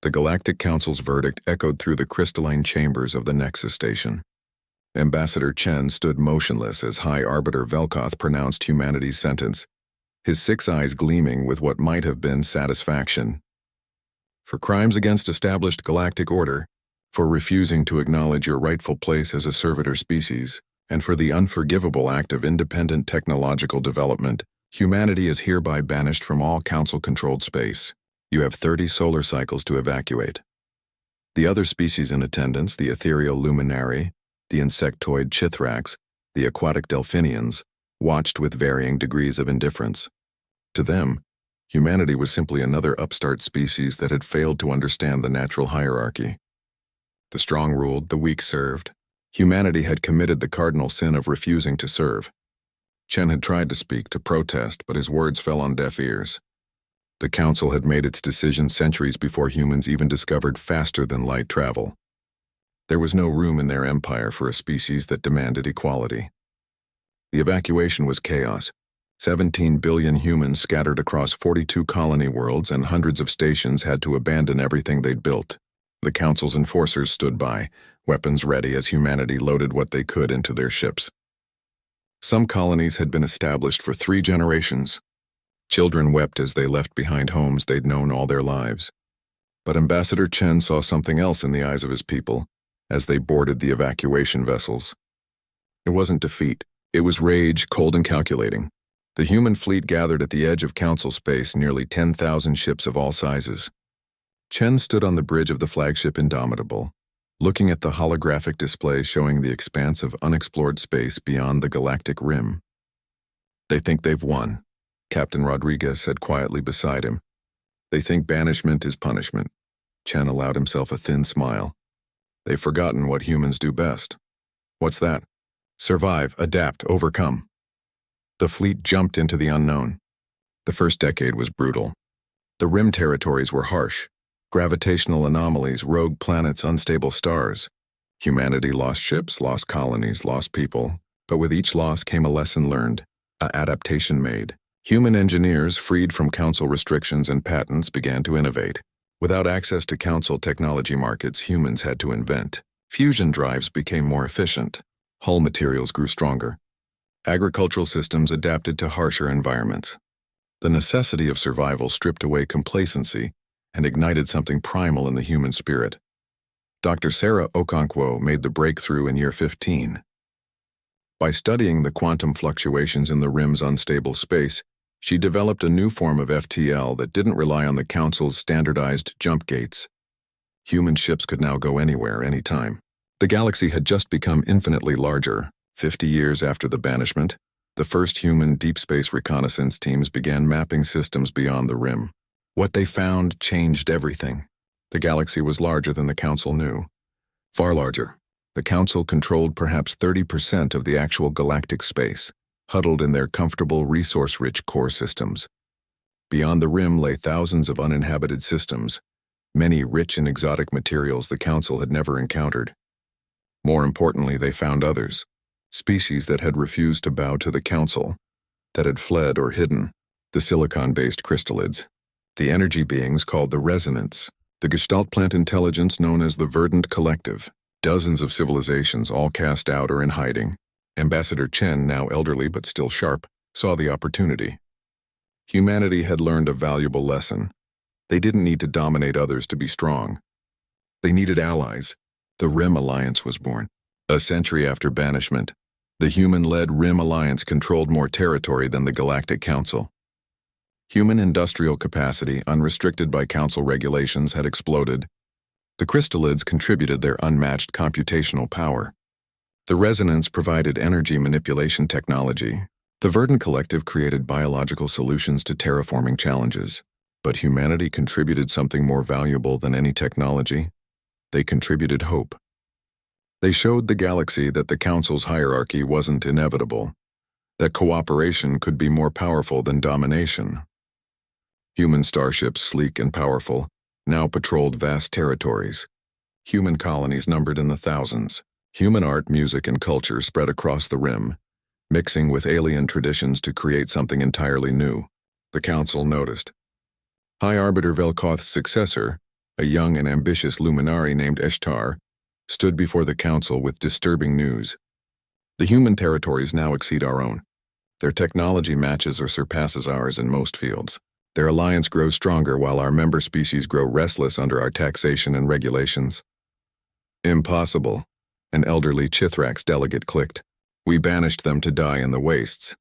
The Galactic Council's verdict echoed through the crystalline chambers of the Nexus Station. Ambassador Chen stood motionless as High Arbiter Velkoth pronounced humanity's sentence, his 6 eyes gleaming with what might have been satisfaction. For crimes against established galactic order, for refusing to acknowledge your rightful place as a servitor species, and for the unforgivable act of independent technological development, humanity is hereby banished from all Council-controlled space. You have 30 solar cycles to evacuate. The other species in attendance, the ethereal luminary, the insectoid chithrax, the aquatic delphinians, watched with varying degrees of indifference. To them, humanity was simply another upstart species that had failed to understand the natural hierarchy. The strong ruled, the weak served. Humanity had committed the cardinal sin of refusing to serve. Chen had tried to speak, to protest, but his words fell on deaf ears. The Council had made its decision centuries before humans even discovered faster-than-light travel. There was no room in their empire for a species that demanded equality. The evacuation was chaos. 17 billion humans scattered across 42 colony worlds and hundreds of stations had to abandon everything they'd built. The Council's enforcers stood by, weapons ready as humanity loaded what they could into their ships. Some colonies had been established for 3 generations. Children wept as they left behind homes they'd known all their lives. But Ambassador Chen saw something else in the eyes of his people as they boarded the evacuation vessels. It wasn't defeat. It was rage, cold and calculating. The human fleet gathered at the edge of Council space, nearly 10,000 ships of all sizes. Chen stood on the bridge of the flagship Indomitable, looking at the holographic display showing the expanse of unexplored space beyond the galactic rim. They think they've won, Captain Rodriguez said quietly beside him. They think banishment is punishment. Chen allowed himself a thin smile. They've forgotten what humans do best. What's that? Survive, adapt, overcome. The fleet jumped into the unknown. The first decade was brutal. The rim territories were harsh. Gravitational anomalies, rogue planets, unstable stars. Humanity lost ships, lost colonies, lost people, but with each loss came a lesson learned, an adaptation made. Human engineers, freed from Council restrictions and patents, began to innovate. Without access to Council technology markets, humans had to invent. Fusion drives became more efficient. Hull materials grew stronger. Agricultural systems adapted to harsher environments. The necessity of survival stripped away complacency and ignited something primal in the human spirit. Dr. Sarah Okonkwo made the breakthrough in year 15. By studying the quantum fluctuations in the rim's unstable space, she developed a new form of FTL that didn't rely on the Council's standardized jump gates. Human ships could now go anywhere, anytime. The galaxy had just become infinitely larger. 50 years after the banishment, the first human deep space reconnaissance teams began mapping systems beyond the rim. What they found changed everything. The galaxy was larger than the Council knew. Far larger. The Council controlled perhaps 30% of the actual galactic space, huddled in their comfortable, resource-rich core systems. Beyond the rim lay thousands of uninhabited systems, many rich in exotic materials the Council had never encountered. More importantly, they found others, species that had refused to bow to the Council, that had fled or hidden, the silicon-based crystallids, the energy beings called the Resonants, the Gestalt plant intelligence known as the Verdant Collective, dozens of civilizations all cast out or in hiding. Ambassador Chen, now elderly but still sharp, saw the opportunity. Humanity had learned a valuable lesson. They didn't need to dominate others to be strong. They needed allies. The Rim Alliance was born. A century after banishment, the human-led Rim Alliance controlled more territory than the Galactic Council. Human industrial capacity, unrestricted by Council regulations, had exploded. The crystallids contributed their unmatched computational power. The Resonants provided energy manipulation technology. The Verdant Collective created biological solutions to terraforming challenges. But humanity contributed something more valuable than any technology. They contributed hope. They showed the galaxy that the Council's hierarchy wasn't inevitable, that cooperation could be more powerful than domination. Human starships, sleek and powerful, now patrolled vast territories. Human colonies numbered in the thousands. Human art, music, and culture spread across the rim, mixing with alien traditions to create something entirely new. The Council noticed. High Arbiter Velkoth's successor, a young and ambitious luminary named Ishtar, stood before the council with disturbing news. The human territories now exceed our own. Their technology matches or surpasses ours in most fields. Their alliance grows stronger while our member species grow restless under our taxation and regulations. Impossible, an elderly Chithrax delegate clicked. We banished them to die in the wastes.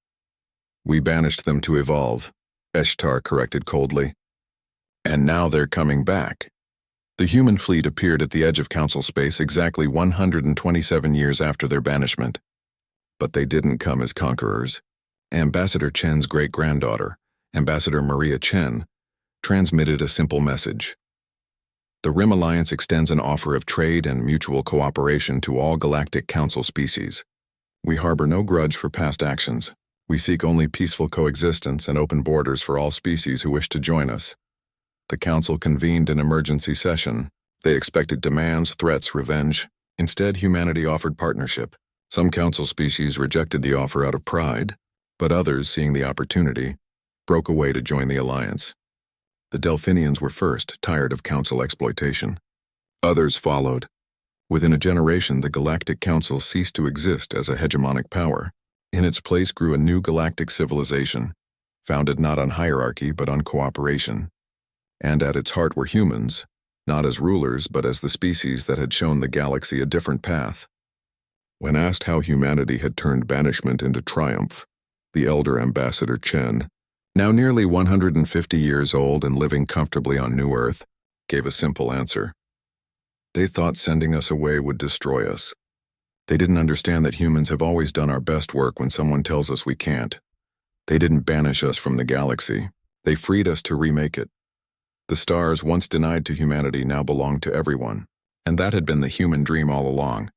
We banished them to evolve, Ishtar corrected coldly. And now they're coming back. The human fleet appeared at the edge of council space exactly 127 years after their banishment. But they didn't come as conquerors. Ambassador Chen's great-granddaughter, Ambassador Maria Chen, transmitted a simple message. The Rim Alliance extends an offer of trade and mutual cooperation to all galactic council species. We harbor no grudge for past actions. We seek only peaceful coexistence and open borders for all species who wish to join us. The council convened an emergency session. They expected demands, threats, revenge. Instead, humanity offered partnership. Some council species rejected the offer out of pride, but others, seeing the opportunity, broke away to join the alliance. The Delphinians were first, tired of council exploitation. Others followed. Within a generation, the Galactic Council ceased to exist as a hegemonic power. In its place grew a new galactic civilization, founded not on hierarchy but on cooperation. And at its heart were humans, not as rulers but as the species that had shown the galaxy a different path. When asked how humanity had turned banishment into triumph, the elder Ambassador Chen, now nearly 150 years old and living comfortably on New Earth, gave a simple answer. They thought sending us away would destroy us. They didn't understand that humans have always done our best work when someone tells us we can't. They didn't banish us from the galaxy. They freed us to remake it. The stars once denied to humanity now belong to everyone, and that had been the human dream all along.